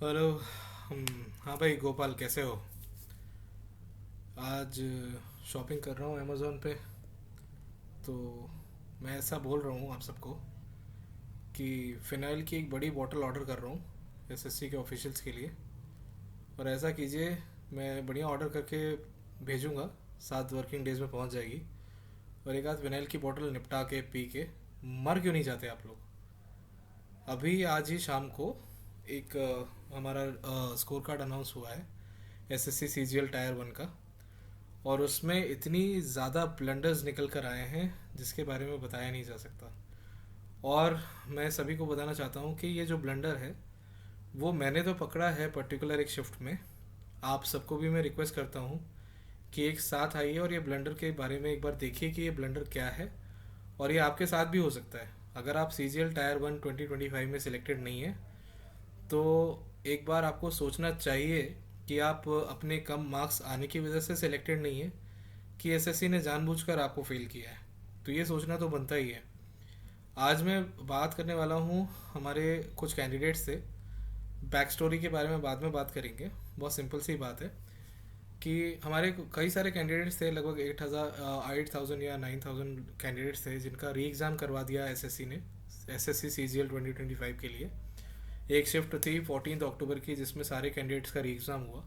Hello. हाँ भाई गोपाल, कैसे हो? आज शॉपिंग कर रहा हूँ अमेज़ोन पे। तो मैं ऐसा बोल रहा हूँ आप सबको कि फ़िनाइल की एक बड़ी बॉटल ऑर्डर कर रहा हूँ एसएससी के ऑफिशियल्स के लिए। और ऐसा कीजिए, मैं बढ़िया ऑर्डर करके भेजूँगा, 7 वर्किंग डेज़ में पहुँच जाएगी। और एक आध फ़िनाइल की बॉटल निपटा के पी के मर क्यों नहीं जाते आप लोग? अभी आज ही शाम को एक हमारा स्कोर कार्ड अनाउंस हुआ है एसएससी सीजीएल टायर 1 का। और उसमें इतनी ज़्यादा ब्लंडर्स निकल कर आए हैं जिसके बारे में बताया नहीं जा सकता। और मैं सभी को बताना चाहता हूँ कि ये जो ब्लंडर है वो मैंने तो पकड़ा है पर्टिकुलर एक शिफ्ट में। आप सबको भी मैं रिक्वेस्ट करता हूँ कि एक साथ आइए और ये ब्लंडर के बारे में एक बार देखिए कि ये ब्लंडर क्या है। और ये आपके साथ भी हो सकता है अगर आप सी जी एल टायर 1 2025 में सिलेक्टेड नहीं है। तो एक बार आपको सोचना चाहिए कि आप अपने कम मार्क्स आने की वजह से सिलेक्टेड नहीं है कि एसएससी ने जानबूझकर आपको फेल किया है। तो ये सोचना तो बनता ही है। आज मैं बात करने वाला हूँ हमारे कुछ कैंडिडेट्स से। बैक स्टोरी के बारे में बाद में बात करेंगे। बहुत सिंपल सी बात है कि हमारे कई सारे कैंडिडेट्स थे, लगभग 8,000 या 9,000 कैंडिडेट्स थे जिनका री एग्ज़ाम करवा दिया एसएससी ने, एसएससी सी जी एल 2025 के लिए। एक शिफ्ट थी 14 अक्टूबर की जिसमें सारे कैंडिडेट्स का री एग्ज़ाम हुआ।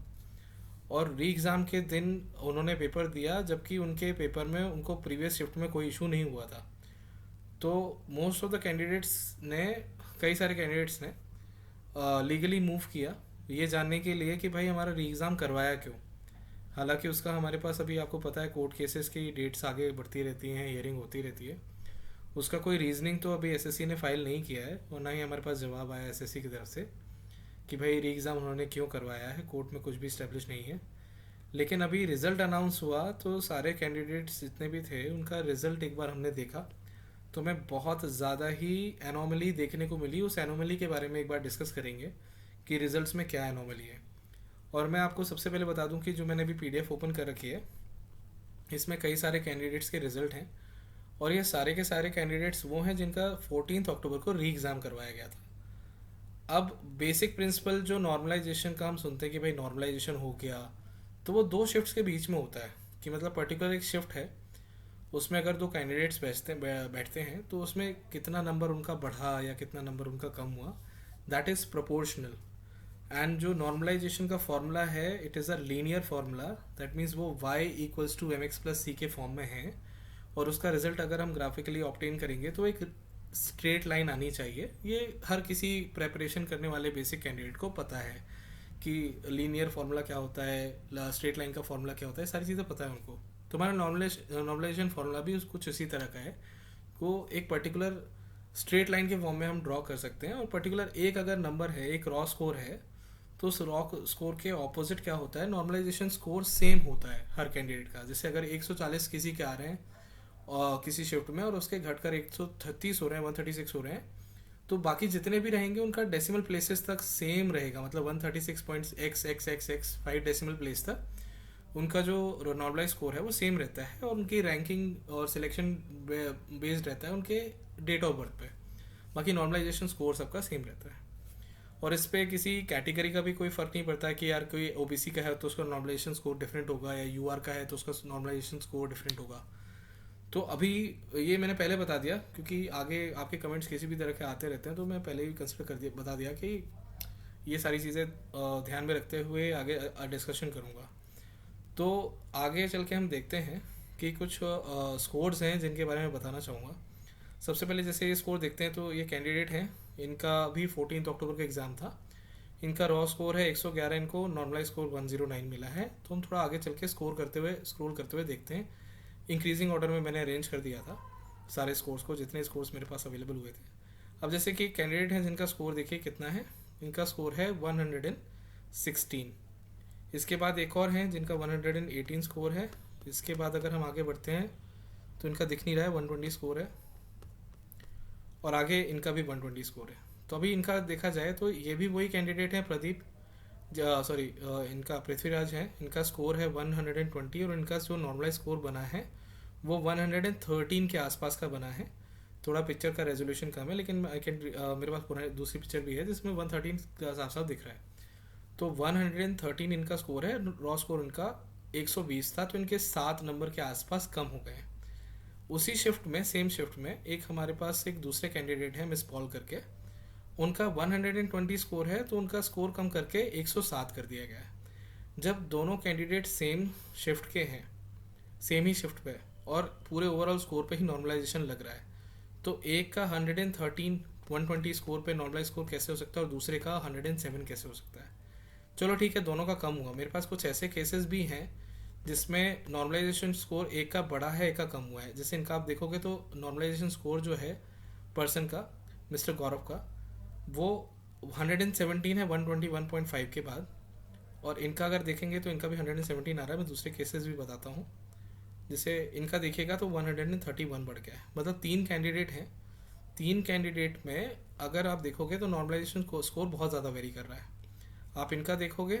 और री एग्ज़ाम के दिन उन्होंने पेपर दिया, जबकि उनके पेपर में उनको प्रीवियस शिफ्ट में कोई इशू नहीं हुआ था। तो मोस्ट ऑफ द कैंडिडेट्स ने, कई सारे कैंडिडेट्स ने लीगली मूव किया ये जानने के लिए कि भाई हमारा री एग्ज़ाम करवाया क्यों। हालांकि उसका हमारे पास अभी आपको पता है कोर्ट केसेस की डेट्स आगे बढ़ती रहती हैं, हियरिंग होती रहती है। उसका कोई रीजनिंग तो अभी एसएससी ने फाइल नहीं किया है और ना ही हमारे पास जवाब आया एसएससी की तरफ से कि भाई री एग्ज़ाम उन्होंने क्यों करवाया है। कोर्ट में कुछ भी इस्टेब्लिश नहीं है। लेकिन अभी रिज़ल्ट अनाउंस हुआ तो सारे कैंडिडेट्स जितने भी थे उनका रिज़ल्ट एक बार हमने देखा। तो मैं बहुत ज़्यादा ही एनोमली देखने को मिली। उस एनोमली के बारे में एक बार डिस्कस करेंगे कि रिजल्ट्स में क्या एनोमली है। और मैं आपको सबसे पहले बता दूं कि जो मैंने अभी पीडीएफ ओपन कर रखी है इसमें कई सारे कैंडिडेट्स के रिजल्ट हैं। और ये सारे के सारे कैंडिडेट्स वो हैं जिनका 14 अक्टूबर को री एग्ज़ाम करवाया गया था। अब बेसिक प्रिंसिपल जो नॉर्मलाइजेशन का हम सुनते हैं कि भाई नॉर्मलाइजेशन हो गया, तो वो दो शिफ्ट्स के बीच में होता है। कि मतलब पर्टिकुलर एक शिफ्ट है, उसमें अगर दो कैंडिडेट्स बैठते हैं तो उसमें कितना नंबर उनका बढ़ा या कितना नंबर उनका कम हुआ, दैट इज़ प्रोपोर्शनल। एंड जो नॉर्मलाइजेशन का फॉर्मूला है it is a linear formula. That means वो y equals to M X plus C के फॉर्म में है। और उसका रिजल्ट अगर हम ग्राफिकली ऑप्टेन करेंगे तो एक स्ट्रेट लाइन आनी चाहिए। ये हर किसी प्रेपरेशन करने वाले बेसिक कैंडिडेट को पता है कि लीनियर फार्मूला क्या होता है, स्ट्रेट लाइन का फार्मूला क्या होता है, सारी चीज़ें पता है उनको। तो हमारा नॉर्मलाइजेशन फार्मूला भी कुछ इसी तरह का है। को एक पर्टिकुलर स्ट्रेट लाइन के फॉर्म में हम ड्रॉ कर सकते हैं। और पर्टिकुलर एक अगर नंबर है, एक रॉ स्कोर है, तो उस रॉ स्कोर के ऑपोजिट क्या होता है, नॉर्मलाइजेशन स्कोर सेम होता है हर कैंडिडेट का। जैसे अगर 140 किसी के आ रहे हैं और किसी शिफ्ट में और उसके घटकर 130 हो रहे हैं, 136 हो रहे हैं, तो बाकी जितने भी रहेंगे उनका डेसिमल प्लेसेस तक सेम रहेगा। मतलब 136 points x x x x 5 decimal place तक उनका जो नॉर्मलाइज स्कोर है वो सेम रहता है। और उनकी रैंकिंग और सिलेक्शन बेस्ड रहता है उनके डेट ऑफ बर्थ पे। बाकी नॉर्मलाइजेशन स्कोर सबका सेम रहता है। और इस पर किसी कैटेगरी का भी कोई फ़र्क नहीं पड़ता है कि यार कोई ओबीसी का है तो उसका नॉर्मलाइजेशन स्कोर डिफरेंट होगा, या यूआर का है तो उसका नॉर्मलाइजेशन स्कोर डिफरेंट होगा। तो अभी ये मैंने पहले बता दिया क्योंकि आगे आपके कमेंट्स किसी भी तरह के आते रहते हैं, तो मैं पहले ही कंसिडर कर दिया, बता दिया कि ये सारी चीज़ें ध्यान में रखते हुए आगे डिस्कशन करूँगा। तो आगे चल के हम देखते हैं कि कुछ स्कोर्स हैं जिनके बारे में बताना चाहूँगा। सबसे पहले जैसे ये स्कोर देखते हैं तो ये कैंडिडेट हैं, इनका भी 14 अक्टूबर का एग्ज़ाम था। इनका रॉ स्कोर है 111, इनको नॉर्मलाइज स्कोर 109 मिला है। तो हम थोड़ा आगे चल के स्क्रोल करते हुए देखते हैं। इंक्रीजिंग ऑर्डर में मैंने अरेंज कर दिया था सारे स्कोर्स को, जितने स्कोर्स मेरे पास अवेलेबल हुए थे। अब जैसे कि कैंडिडेट हैं जिनका स्कोर देखिए कितना है। इनका स्कोर है 116। इसके बाद एक और हैं जिनका 118 स्कोर है। इसके बाद अगर हम आगे बढ़ते हैं तो इनका दिख नहीं रहा है, 120 स्कोर है। और आगे इनका भी 120 स्कोर है। तो अभी इनका देखा जाए तो ये भी वही कैंडिडेट हैं, प्रदीप, सॉरी, इनका पृथ्वीराज है। इनका स्कोर है 120 और इनका जो नॉर्मलाइज स्कोर बना है वो 113 के आसपास का बना है। थोड़ा पिक्चर का रेजोल्यूशन कम है लेकिन आई कैन, मेरे पास पुरानी दूसरी पिक्चर भी है जिसमें 113 का साफ साफ दिख रहा है। तो 113 इनका स्कोर है, रॉ स्कोर इनका 120 था, तो इनके 7 नंबर के आसपास कम हो गए। उसी शिफ्ट में, सेम शिफ्ट में, एक हमारे पास एक दूसरे कैंडिडेट है मिस पॉल करके, उनका 120 स्कोर है, तो उनका स्कोर कम करके 107 कर दिया गया है। जब दोनों कैंडिडेट सेम शिफ्ट के हैं, सेम ही शिफ्ट पे, और पूरे ओवरऑल स्कोर पे ही नॉर्मलाइजेशन लग रहा है, तो एक का 113 120 स्कोर पे नॉर्मलाइज स्कोर कैसे हो सकता है और दूसरे का 107 कैसे हो सकता है। चलो ठीक है, दोनों का कम हुआ। मेरे पास कुछ ऐसे केसेस भी हैं जिसमें नॉर्मलाइजेशन स्कोर एक का बड़ा है, एक का कम हुआ है। जैसे इनका आप देखोगे तो नॉर्मलाइजेशन स्कोर जो है पर्सन का, मिस्टर गौरव का, वो 117 है 121.5 के बाद, और इनका अगर देखेंगे तो इनका भी 117 आ रहा है। मैं दूसरे केसेस भी बताता हूँ। जैसे इनका देखिएगा तो 131 बढ़ गया है। मतलब 3 कैंडिडेट हैं, 3 कैंडिडेट में अगर आप देखोगे तो नॉर्मलाइजेशन स्कोर बहुत ज़्यादा वेरी कर रहा है। आप इनका देखोगे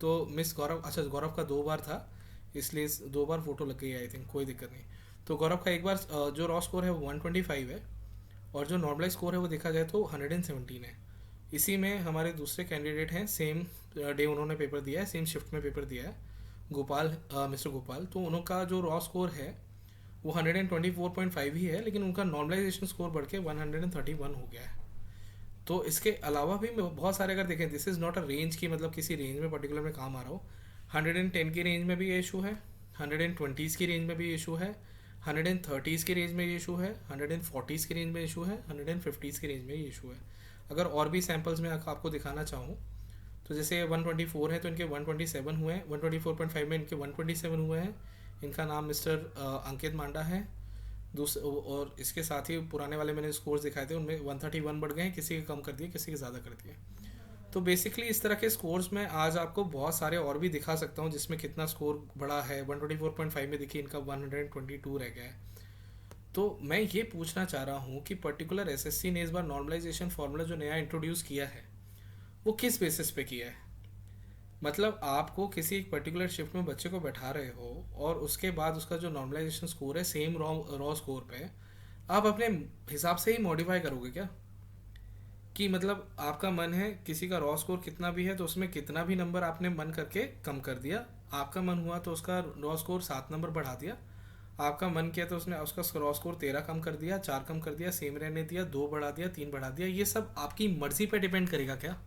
तो मिस गौरव, अच्छा गौरव का 2 बार था इसलिए 2 बार फोटो लग गई आई थिंक, कोई दिक्कत नहीं। तो गौरव का एक बार जो रॉ स्कोर है वो 125 है, और जो नॉर्मलाइज स्कोर है वो देखा जाए तो 117 है। इसी में हमारे दूसरे कैंडिडेट हैं, सेम डे उन्होंने पेपर दिया है, सेम शिफ्ट में पेपर दिया है, गोपाल, मिस्टर गोपाल। तो उनका जो रॉ स्कोर है वो 124.5 ही है, लेकिन उनका नॉर्मलाइजेशन स्कोर बढ़ के 131 हो गया है। तो इसके अलावा भी बहुत सारे अगर देखें, this is not a range की, मतलब किसी रेंज में पर्टिकुलर में काम आ रहा हो। 110 की रेंज में भी ये इशू है, 120 की रेंज में भी इशू है, 130 की रेंज में ये इशू है, 140 की रेंज में इशू है, 150 की रेंज में ये इशू है। अगर और भी सैम्पल्स में आपको दिखाना चाहूँ तो जैसे 124 है तो इनके 127 हुए हैं, 124.5 में इनके 127 हुए हैं। इनका नाम मिस्टर अंकित मांडा है। और इसके साथ ही पुराने वाले मैंने स्कोर्स दिखाए थे, उनमें 131 बढ़ गए हैं, किसी के कम कर दिए, किसी के ज़्यादा कर दिए। तो बेसिकली इस तरह के स्कोर्स में आज आपको बहुत सारे और भी दिखा सकता हूँ जिसमें कितना स्कोर बढ़ा है। 124.5 में देखिए इनका 122 रह गया है। तो मैं ये पूछना चाह रहा हूँ कि पर्टिकुलर एसएससी ने इस बार नॉर्मलाइजेशन फार्मूला जो नया इंट्रोड्यूस किया है वो किस बेसिस पे किया है। मतलब आपको किसी एक पर्टिकुलर शिफ्ट में बच्चे को बैठा रहे हो और उसके बाद उसका जो नॉर्मलाइजेशन स्कोर है सेम रॉ स्कोर पे आप अपने हिसाब से ही मॉडिफाई करोगे क्या? कि मतलब आपका मन है किसी का रॉ स्कोर कितना भी है तो उसमें कितना भी नंबर आपने मन करके कम कर दिया। आपका मन हुआ तो उसका रॉ स्कोर 7 नंबर बढ़ा दिया। आपका मन किया तो उसने उसका रॉ स्कोर 13 कम कर दिया, 4 कम कर दिया, सेम रहने दिया, 2 बढ़ा दिया, 3 बढ़ा दिया। ये सब आपकी मर्जी पे डिपेंड करेगा क्या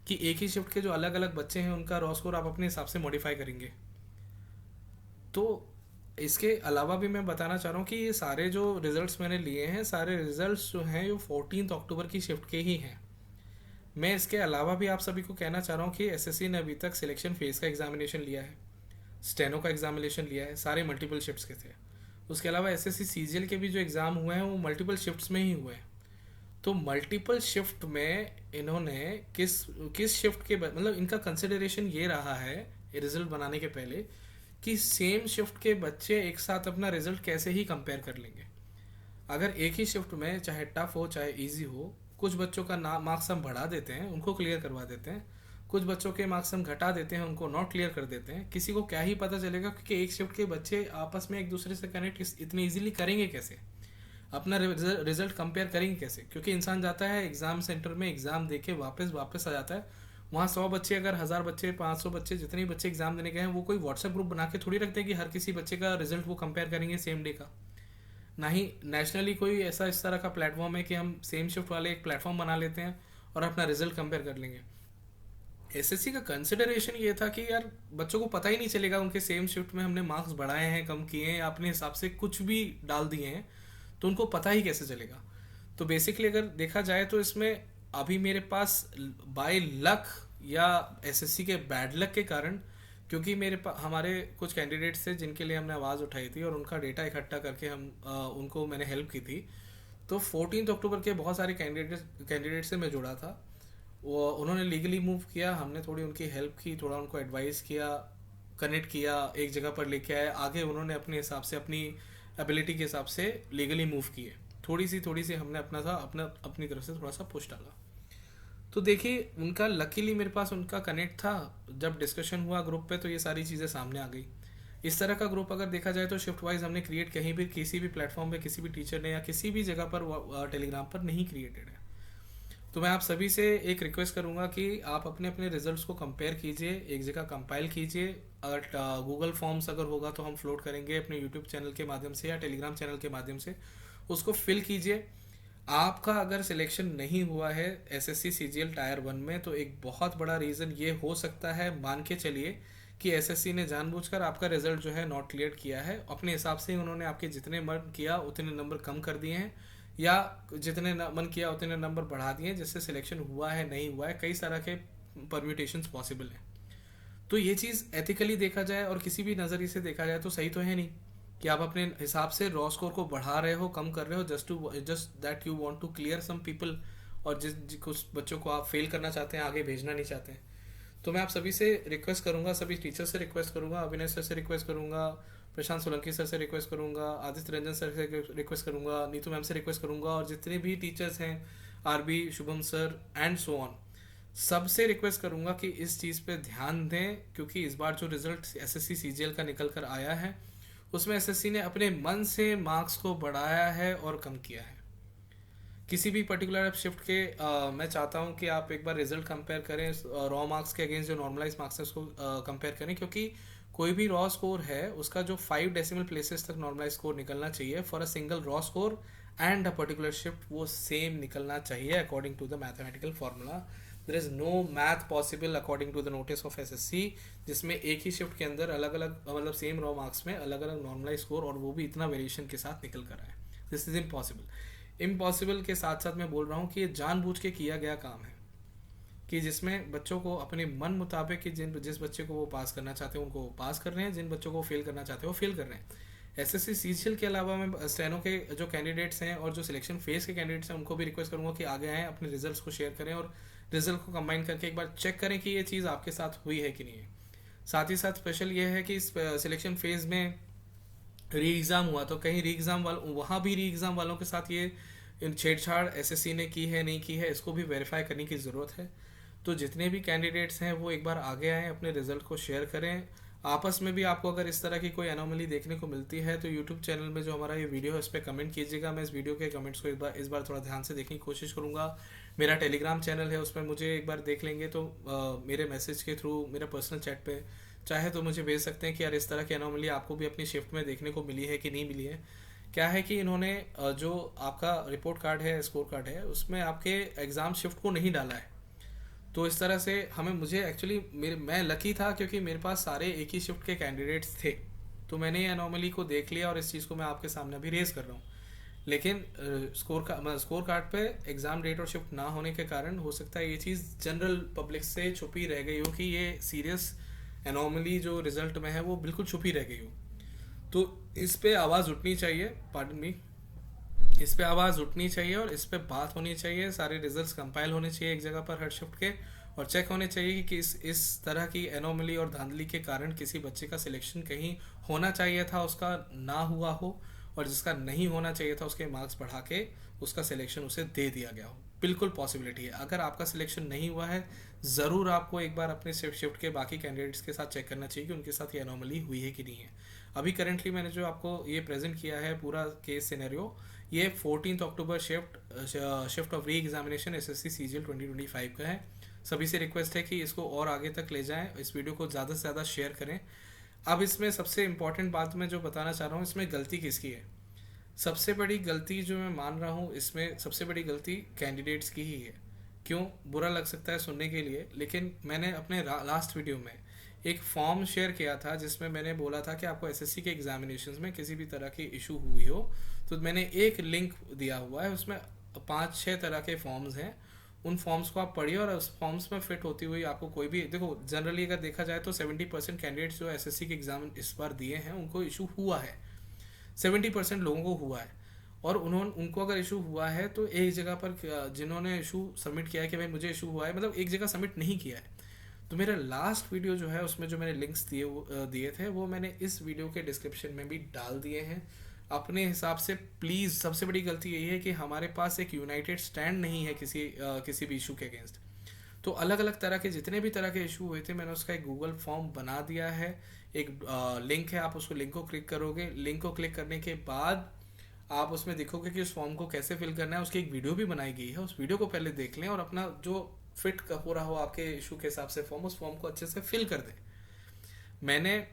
कि एक ही शिफ्ट के जो अलग अलग बच्चे हैं उनका रॉ स्कोर आप अपने हिसाब से मॉडिफाई करेंगे? तो इसके अलावा भी मैं बताना चाह रहा हूँ कि ये सारे जो रिजल्ट्स मैंने लिए हैं, सारे रिजल्ट्स जो हैं ये 14 अक्टूबर की शिफ्ट के ही हैं। मैं इसके अलावा भी आप सभी को कहना चाह रहा हूँ कि एसएससी ने अभी तक सिलेक्शन फेज का एग्जामिनेशन लिया है, स्टेनो का एग्जामिनेशन लिया है, सारे मल्टीपल शिफ्ट्स के थे। उसके अलावा एसएससी सीजीएल के भी जो एग्ज़ाम हुए हैं वो मल्टीपल शिफ्ट्स में ही हुए हैं। तो मल्टीपल शिफ्ट में इन्होंने किस किस शिफ्ट के मतलब इनका कंसिडरेशन ये रहा है रिजल्ट बनाने के पहले कि सेम शिफ्ट के बच्चे एक साथ अपना रिजल्ट कैसे ही कंपेयर कर लेंगे। अगर एक ही शिफ्ट में चाहे टफ हो चाहे इजी हो, कुछ बच्चों का नाम मार्क्स हम बढ़ा देते हैं, उनको क्लियर करवा देते हैं, कुछ बच्चों के मार्क्स हम घटा देते हैं, उनको नॉट क्लियर कर देते हैं। किसी को क्या ही पता चलेगा क्योंकि एक शिफ्ट के बच्चे आपस में एक दूसरे से कनेक्ट इतने इजीली करेंगे कैसे, अपना रिजल्ट कंपेयर करेंगे कैसे? क्योंकि इंसान जाता है एग्ज़ाम सेंटर में, एग्ज़ाम दे के वापस वापस आ जाता है। वहाँ 100 बच्चे, अगर 1000 बच्चे, 500 बच्चे, जितने भी बच्चे एग्ज़ाम देने गए हैं वो कोई व्हाट्सएप ग्रुप बना के थोड़ी रखते हैं कि हर किसी बच्चे का रिजल्ट वो कंपेयर करेंगे सेम डे का। ना ही नेशनली कोई ऐसा इस तरह का प्लेटफॉर्म है कि हम सेम शिफ्ट वाले एक प्लेटफॉर्म बना लेते हैं और अपना रिजल्ट कंपेयर कर लेंगे। एसएससी का कंसिडरेशन ये था कि यार बच्चों को पता ही नहीं चलेगा उनके सेम शिफ्ट में हमने मार्क्स बढ़ाए हैं, कम किए हैं, अपने हिसाब से कुछ भी डाल दिए हैं, तो उनको पता ही कैसे चलेगा? तो बेसिकली अगर देखा जाए तो इसमें अभी मेरे पास बाय लक या एसएससी के बैड लक के कारण, क्योंकि मेरे पास हमारे कुछ कैंडिडेट्स थे जिनके लिए हमने आवाज़ उठाई थी और उनका डेटा इकट्ठा करके हम उनको मैंने हेल्प की थी। तो 14 अक्टूबर के बहुत सारे कैंडिडेट से मैं जुड़ा था। वो उन्होंने लीगली मूव किया, हमने थोड़ी उनकी हेल्प की, थोड़ा उनको एडवाइस किया, कनेक्ट किया, एक जगह पर लेके आए, आगे उन्होंने अपने हिसाब से अपनी एबिलिटी के हिसाब से लीगली मूव किए। थोड़ी सी हमने अपनी तरफ से थोड़ा सा पुश डाला। तो देखिए उनका लकीली मेरे पास उनका कनेक्ट था। जब डिस्कशन हुआ ग्रुप पे तो ये सारी चीज़ें सामने आ गई। इस तरह का ग्रुप अगर देखा जाए तो शिफ्ट वाइज हमने क्रिएट कहीं भी किसी भी प्लेटफॉर्म पे किसी भी टीचर ने या किसी भी जगह पर टेलीग्राम पर नहीं क्रिएटेड है। तो मैं आप सभी से एक रिक्वेस्ट करूंगा कि आप अपने अपने रिजल्ट्स को कंपेयर कीजिए, एक जगह कंपाइल कीजिए। अगर गूगल फॉर्म्स अगर होगा तो हम फ्लोट करेंगे अपने यूट्यूब चैनल के माध्यम से या टेलीग्राम चैनल के माध्यम से, उसको फिल कीजिए। आपका अगर सिलेक्शन नहीं हुआ है एसएससी सीजीएल टायर 1 में, तो एक बहुत बड़ा रीज़न ये हो सकता है, मान के चलिए कि एसएससी ने जानबूझकर आपका रिजल्ट जो है नॉट क्लियर किया है। अपने हिसाब से ही उन्होंने आपके जितने मन किया उतने नंबर कम कर दिए हैं, या जितने मन किया उतने नंबर बढ़ा दिए हैं, जिससे सिलेक्शन हुआ है नहीं हुआ है, कई तरह के परम्यूटेशंस पॉसिबल हैं। तो ये चीज़ एथिकली देखा जाए और किसी भी नज़रिए से देखा जाए तो सही तो है नहीं कि आप अपने हिसाब से रॉ स्कोर को बढ़ा रहे हो, कम कर रहे हो, just that you want to clear some people, और कुछ बच्चों को आप फेल करना चाहते हैं, आगे भेजना नहीं चाहते हैं। तो मैं आप सभी से रिक्वेस्ट करूंगा, सभी टीचर से रिक्वेस्ट करूंगा, अभिनय सर से रिक्वेस्ट करूंगा, प्रशांत सोलंकी सर से रिक्वेस्ट करूंगा, आदित्य रंजन सर से रिक्वेस्ट करूंगा, नीतू मैम से रिक्वेस्ट करूंगा, और जितने भी टीचर्स हैं, RB, Shubham sir and so on, सबसे रिक्वेस्ट करूंगा कि इस चीज़ पे ध्यान दें, क्योंकि इस बार जो रिजल्ट एसएससी सीजीएल का निकल कर आया है उसमें एसएससी ने अपने मन से मार्क्स को बढ़ाया है और कम किया है। किसी भी पर्टिकुलर शिफ्ट के मैं चाहता हूं कि आप एक बार रिजल्ट कंपेयर करें रॉ मार्क्स के अगेंस्ट जो नॉर्मलाइज मार्क्स है उसको कंपेयर करें, क्योंकि कोई भी रॉ स्कोर है उसका जो 5 डेसिमल प्लेसेस तक नॉर्मलाइज स्कोर निकलना चाहिए for a single raw score and a particular shift, वो सेम निकलना चाहिए according to the mathematical formula. There is no math possible according to the notice of SSC, जिसमें एक ही शिफ्ट के अंदर अलग अलग मतलब सेम रॉ मार्क्स में अलग अलग नॉर्मलाइज स्कोर, और वो भी इतना वेरिएशन के साथ निकल कर आए। This is impossible. इम्पॉसिबल के साथ साथ मैं बोल रहा हूँ कि ये जानबूझ के किया गया काम है, कि जिसमें बच्चों को अपने मन मुताबिक कि जिस बच्चे को वो पास करना चाहते हैं उनको वो पास कर रहे हैं, जिन बच्चों को फेल करना चाहते हैं वो फेल कर रहे हैं। एसएससी सीजीएल के अलावा मैं स्टेनो के जो कैंडिडेट्स हैं और जो सिलेक्शन फेज के कैंडिडेट्स हैं उनको भी रिक्वेस्ट करूंगा कि आगे आएँ, अपने रिजल्ट्स को शेयर करें और रिजल्ट को कंबाइन करके एक बार चेक करें कि ये चीज़ आपके साथ हुई है कि नहीं है। साथ ही साथ स्पेशल ये है कि सिलेक्शन फेज में री एग्ज़ाम हुआ तो कहीं री एग्ज़ाम वहाँ भी री एग्ज़ाम वालों के साथ ये छेड़छाड़ एसएससी ने की है नहीं की है, इसको भी वेरीफाई करने की ज़रूरत है। तो जितने भी कैंडिडेट्स हैं वो एक बार आगे आएँ, अपने रिजल्ट को शेयर करें आपस में भी। आपको अगर इस तरह की कोई एनोमली देखने को मिलती है तो यूट्यूब चैनल में जो हमारा ये वीडियो है उस पर कमेंट कीजिएगा। मैं इस वीडियो के कमेंट्स को इस बार थोड़ा ध्यान से देखने की कोशिश करूँगा। मेरा टेलीग्राम चैनल है, उसमें मुझे एक बार देख लेंगे तो मेरे मैसेज के थ्रू मेरा पर्सनल चैट पे चाहे तो मुझे भेज सकते हैं कि यार इस तरह की एनोमली आपको भी अपनी शिफ्ट में देखने को मिली है कि नहीं मिली है। क्या है कि इन्होंने जो आपका रिपोर्ट कार्ड है, स्कोर कार्ड है, उसमें आपके एग्ज़ाम शिफ्ट को नहीं डाला है। तो इस तरह से मुझे एक्चुअली मैं लकी था क्योंकि मेरे पास सारे एक ही शिफ्ट के कैंडिडेट्स थे, तो मैंने ये अनोमली को देख लिया और इस चीज़ को मैं आपके सामने अभी रेज कर रहा हूँ। लेकिन स्कोर कार्ड पे एग्ज़ाम डेट और शिफ्ट ना होने के कारण हो सकता है ये चीज़ जनरल पब्लिक से छुपी रह गई हो कि ये सीरियस एनोमली जो रिजल्ट में है वो बिल्कुल छुपी रह गई हो। तो इस पे आवाज़ उठनी चाहिए, पार्डन मी, इस पे आवाज़ उठनी चाहिए और इस पे बात होनी चाहिए। सारे रिजल्ट्स कंपाइल होने चाहिए एक जगह पर हर शिफ्ट के, और चेक होने चाहिए कि इस तरह की एनोमली और धांधली के कारण किसी बच्चे का सिलेक्शन कहीं होना चाहिए था उसका ना हुआ हो, और जिसका नहीं होना चाहिए था उसके मार्क्स बढ़ा के उसका सिलेक्शन उसे दे दिया गया हो। बिल्कुल पॉसिबिलिटी है। अगर आपका सिलेक्शन नहीं हुआ है ज़रूर आपको एक बार अपने शिफ्ट के बाकी कैंडिडेट्स के साथ चेक करना चाहिए कि उनके साथ ये एनोमली हुई है कि नहीं है। अभी करेंटली मैंने जो आपको ये प्रेजेंट किया है पूरा केस सिनेरियो, ये 14 अक्टूबर shift of re examination SSC CGL 2025 का है। सभी से रिक्वेस्ट है कि इसको और आगे तक ले जाएं, इस वीडियो को ज़्यादा से ज़्यादा शेयर करें। अब इसमें सबसे इम्पॉर्टेंट बात मैं जो बताना चाह रहा हूँ, इसमें गलती किसकी है? सबसे बड़ी गलती जो मैं मान रहा हूँ इसमें सबसे बड़ी गलती कैंडिडेट्स की ही है। क्यों? बुरा लग सकता है सुनने के लिए, लेकिन मैंने अपने लास्ट वीडियो में एक फॉर्म शेयर किया था जिसमें मैंने बोला था कि आपको एसएससी के एग्जामिनेशंस में किसी भी तरह की इशू हुई हो तो मैंने एक लिंक दिया हुआ है, उसमें 5-6 तरह के फॉर्म्स हैं। उन फॉर्म्स को आप पढ़िए और उस फॉर्म्स में फिट होती हुई आपको कोई भी, देखो जनरली अगर देखा जाए तो 70% कैंडिडेट्स जो एसएससी के एग्जाम इस बार दिए हैं उनको इशू हुआ है, 70% लोगों को हुआ है। और उनको अगर इशू हुआ है तो एक जगह पर जिन्होंने इशू सबमिट किया है कि भाई मुझे इशू हुआ है, मतलब एक जगह सबमिट नहीं किया है। तो मेरा लास्ट वीडियो जो है उसमें जो मैंने लिंक्स दिए थे वो मैंने इस वीडियो के डिस्क्रिप्शन में भी डाल दिए हैं। अपने हिसाब से प्लीज़, सबसे बड़ी गलती यही है कि हमारे पास एक यूनाइटेड स्टैंड नहीं है किसी भी इशू के अगेंस्ट। तो अलग अलग तरह के जितने भी तरह के इशू हुए थे मैंने उसका एक गूगल फॉर्म बना दिया है। एक लिंक है, आप उसको लिंक को क्लिक करोगे, लिंक को क्लिक करने के बाद आप उसमें देखोगे कि उस फॉर्म को कैसे फिल करना है, उसकी एक वीडियो भी बनाई गई है, उस वीडियो को पहले देख लें और अपना जो फिट हो रहा हो आपके इशू के हिसाब से फॉर्म, उस फॉर्म को अच्छे से फिल कर दें। मैंने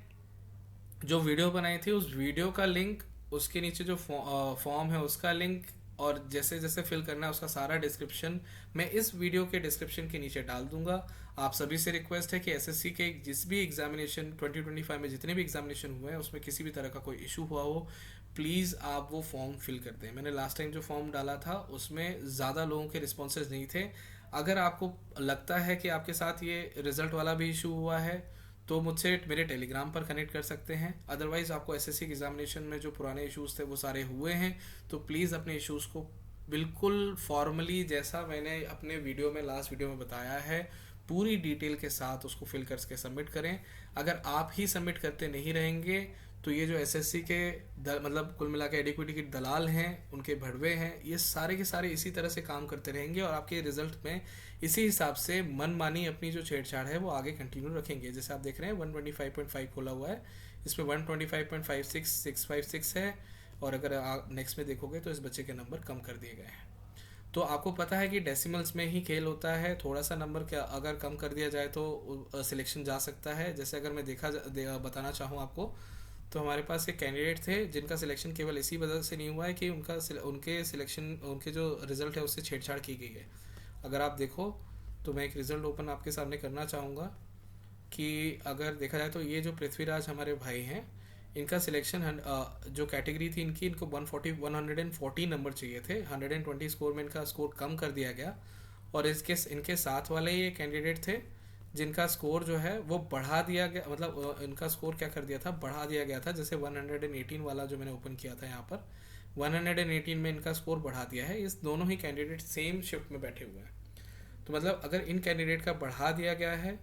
जो वीडियो बनाई थी उस वीडियो का लिंक, उसके नीचे जो फॉर्म है उसका लिंक, और जैसे जैसे फिल करना है उसका सारा डिस्क्रिप्शन मैं इस वीडियो के डिस्क्रिप्शन के नीचे डाल दूंगा। आप सभी से रिक्वेस्ट है कि एसएससी के जिस भी एग्जामिनेशन 2025 में जितने भी एग्जामिनेशन हुए हैं उसमें किसी भी तरह का कोई इशू हुआ हो, प्लीज़ आप वो फॉर्म फिल कर दें। मैंने लास्ट टाइम जो फॉर्म डाला था उसमें ज़्यादा लोगों के रिस्पॉन्सेज नहीं थे। अगर आपको लगता है कि आपके साथ ये रिजल्ट वाला भी इशू हुआ है तो मुझसे मेरे टेलीग्राम पर कनेक्ट कर सकते हैं। अदरवाइज़ आपको एसएससी के एग्जामिनेशन में जो पुराने इश्यूज़ थे वो सारे हुए हैं, तो प्लीज़ अपने इश्यूज़ को बिल्कुल फॉर्मली, जैसा मैंने अपने वीडियो में लास्ट वीडियो में बताया है, पूरी डिटेल के साथ उसको फिल करके सबमिट करें। अगर आप ही सबमिट करते नहीं रहेंगे तो ये जो एसएससी के मतलब कुल मिला के एडिक्विटी के दलाल हैं, उनके भड़वे हैं, ये सारे के सारे इसी तरह से काम करते रहेंगे और आपके रिजल्ट में इसी हिसाब से मनमानी अपनी जो छेड़छाड़ है वो आगे कंटिन्यू रखेंगे। जैसे आप देख रहे हैं 125.5 खोला हुआ है, इसमें 125.56 है, और अगर आप नेक्स्ट में देखोगे तो इस बच्चे के नंबर कम कर दिए गए हैं। तो आपको पता है कि डेसिमल्स में ही खेल होता है, थोड़ा सा नंबर क्या अगर कम कर दिया जाए तो सिलेक्शन जा सकता है। जैसे अगर मैं बताना चाहूँ आपको, तो हमारे पास एक कैंडिडेट थे जिनका सिलेक्शन केवल इसी वजह से नहीं हुआ है कि उनके सिलेक्शन, उनके जो रिज़ल्ट है उससे छेड़छाड़ की गई है। अगर आप देखो तो मैं एक रिज़ल्ट ओपन आपके सामने करना चाहूँगा कि अगर देखा जाए तो ये जो पृथ्वीराज हमारे भाई हैं, इनका सिलेक्शन जो कैटेगरी थी इनकी, इनको 140 नंबर चाहिए थे, 120 स्कोर में इनका स्कोर कम कर दिया गया। और इनके साथ वाले ये कैंडिडेट थे जिनका स्कोर जो है वो बढ़ा दिया गया, मतलब इनका स्कोर क्या कर दिया था, बढ़ा दिया गया था। जैसे 118 वाला जो मैंने ओपन किया था यहाँ पर, 118 में इनका स्कोर बढ़ा दिया है। इस दोनों ही कैंडिडेट सेम शिफ्ट में बैठे हुए हैं। तो मतलब अगर इन कैंडिडेट का बढ़ा दिया गया है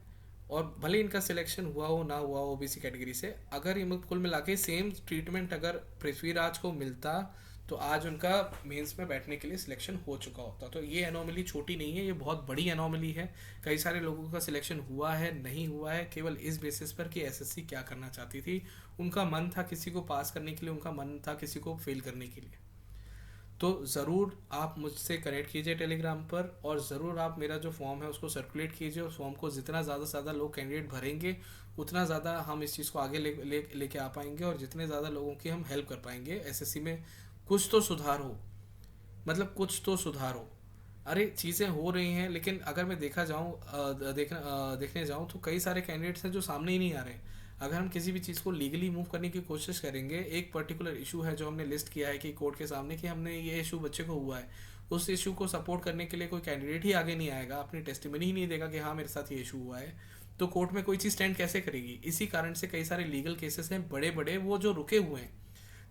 और भले इनका सिलेक्शन हुआ हो ना हुआ हो ओबीसी कैटेगरी से, अगर इन कुल मिला के सेम ट्रीटमेंट अगर पृथ्वीराज को मिलता तो आज उनका मेंस में बैठने के लिए सिलेक्शन हो चुका होता। तो ये एनोमली छोटी नहीं है, ये बहुत बड़ी एनोमली है। कई सारे लोगों का सिलेक्शन हुआ है, नहीं हुआ है, केवल इस बेसिस पर कि एसएससी क्या करना चाहती थी। उनका मन था किसी को पास करने के लिए, उनका मन था किसी को फेल करने के लिए। तो ज़रूर आप मुझसे कनेक्ट कीजिए टेलीग्राम पर, और ज़रूर आप मेरा जो फॉर्म है उसको सर्कुलेट कीजिए। उस फॉर्म को जितना ज़्यादा से ज़्यादा लोग कैंडिडेट भरेंगे उतना ज़्यादा हम इस चीज़ को आगे लेके आ पाएंगे, और जितने ज़्यादा लोगों की हम हेल्प कर पाएंगे एसएससी में कुछ तो सुधार हो, मतलब कुछ तो सुधार हो। अरे चीज़ें हो रही हैं, लेकिन अगर मैं देखने जाऊँ तो कई सारे कैंडिडेट्स हैं जो सामने ही नहीं आ रहे हैं। अगर हम किसी भी चीज़ को लीगली मूव करने की कोशिश करेंगे, एक पर्टिकुलर इशू है जो हमने लिस्ट किया है कि कोर्ट के सामने कि हमने ये इशू बच्चे को हुआ है, उस इशू को सपोर्ट करने के लिए कोई कैंडिडेट ही आगे नहीं आएगा, अपनी टेस्टिमनी ही नहीं देगा कि हाँ मेरे साथ ये इशू हुआ है, तो कोर्ट में कोई चीज़ स्टैंड कैसे करेगी। इसी कारण से कई सारे लीगल केसेस हैं बड़े बड़े वो जो रुके हुए हैं,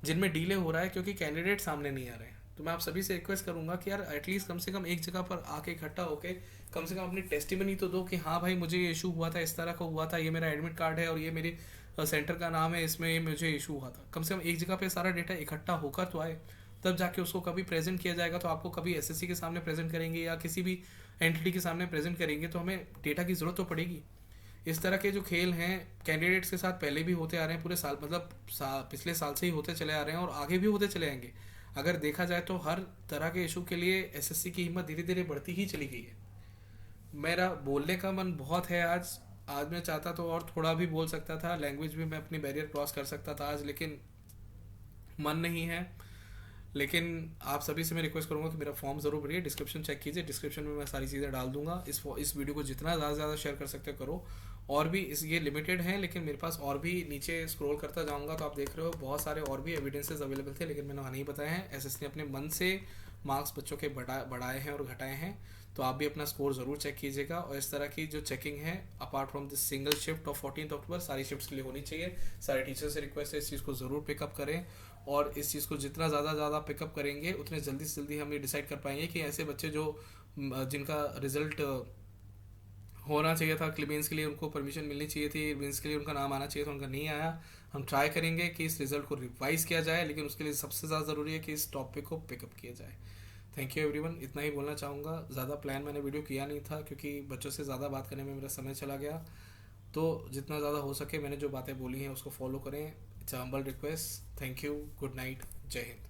जिनमें डिले हो रहा है क्योंकि कैंडिडेट सामने नहीं आ रहे हैं। तो मैं आप सभी से रिक्वेस्ट करूंगा कि यार एटलीस्ट कम से कम एक जगह पर आके इकट्ठा होके कम से कम अपनी टेस्टिमनी तो दो कि हाँ भाई मुझे ये इशू हुआ था, इस तरह का हुआ था, ये मेरा एडमिट कार्ड है और ये मेरी सेंटर का नाम है, इसमें ये मुझे इशू हुआ था। कम से कम एक जगह पे सारा डेटा इकट्ठा होकर तो आए, तब जाके उसको कभी प्रेजेंट किया जाएगा। तो आपको कभी एसएससी के सामने प्रेजेंट करेंगे या किसी भी एंटिटी के सामने प्रेजेंट करेंगे तो हमें डेटा की ज़रूरत तो पड़ेगी। इस तरह के जो खेल हैं कैंडिडेट्स के साथ पहले भी होते आ रहे हैं, पूरे साल मतलब पिछले साल से ही होते चले आ रहे हैं और आगे भी होते चले आएंगे। अगर देखा जाए तो हर तरह के इशू के लिए एसएससी की हिम्मत धीरे धीरे बढ़ती ही चली गई है। मेरा बोलने का मन बहुत है आज। आज मैं चाहता तो और थोड़ा भी बोल सकता था, लैंग्वेज भी मैं अपनी बैरियर क्रॉस कर सकता था आज, लेकिन मन नहीं है। लेकिन आप सभी से मैं रिक्वेस्ट करूंगा कि मेरा फॉर्म ज़रूर भरिए, डिस्क्रिप्शन चेक कीजिए, डिस्क्रिप्शन में मैं सारी चीज़ें डाल दूंगा। इस वीडियो को जितना ज़्यादा से ज़्यादा शेयर कर सकते हो करो। और भी ये लिमिटेड है, लेकिन मेरे पास और भी नीचे स्क्रॉल करता जाऊंगा तो आप देख रहे हो बहुत सारे और भी एविडेंसेस अवेलेबल थे, लेकिन मैंने वहाँ नहीं बताए हैं। एसएससी ने अपने मन से मार्क्स बच्चों के बढ़ाए हैं और घटाए हैं। तो आप भी अपना स्कोर ज़रूर चेक कीजिएगा। और इस तरह की जो चेकिंग है apart from this single shift of 14 अक्टूबर सारी शिफ्ट्स के लिए होनी चाहिए। सारे टीचर्स से रिक्वेस्ट है इस चीज़ को ज़रूर पिकअप करें, और इस चीज़ को जितना ज़्यादा पिकअप करेंगे उतने जल्दी से जल्दी हम ये डिसाइड कर पाएंगे कि ऐसे बच्चे जो जिनका रिजल्ट होना चाहिए था क्लिमेंस के लिए, उनको परमिशन मिलनी चाहिए थी, मेंस के लिए उनका नाम आना चाहिए था, उनका नहीं आया। हम ट्राई करेंगे कि इस रिजल्ट को रिवाइज किया जाए, लेकिन उसके लिए सबसे ज़्यादा ज़रूरी है कि इस टॉपिक को पिकअप किया जाए। थैंक यू एवरीवन, इतना ही बोलना चाहूँगा। ज़्यादा प्लान मैंने वीडियो किया नहीं था क्योंकि बच्चों से ज़्यादा बात करने में मेरा समय चला गया। तो जितना ज़्यादा हो सके मैंने जो बातें बोली हैं उसको फॉलो करें। It's humble request. Thank you, good night, जय हिंद।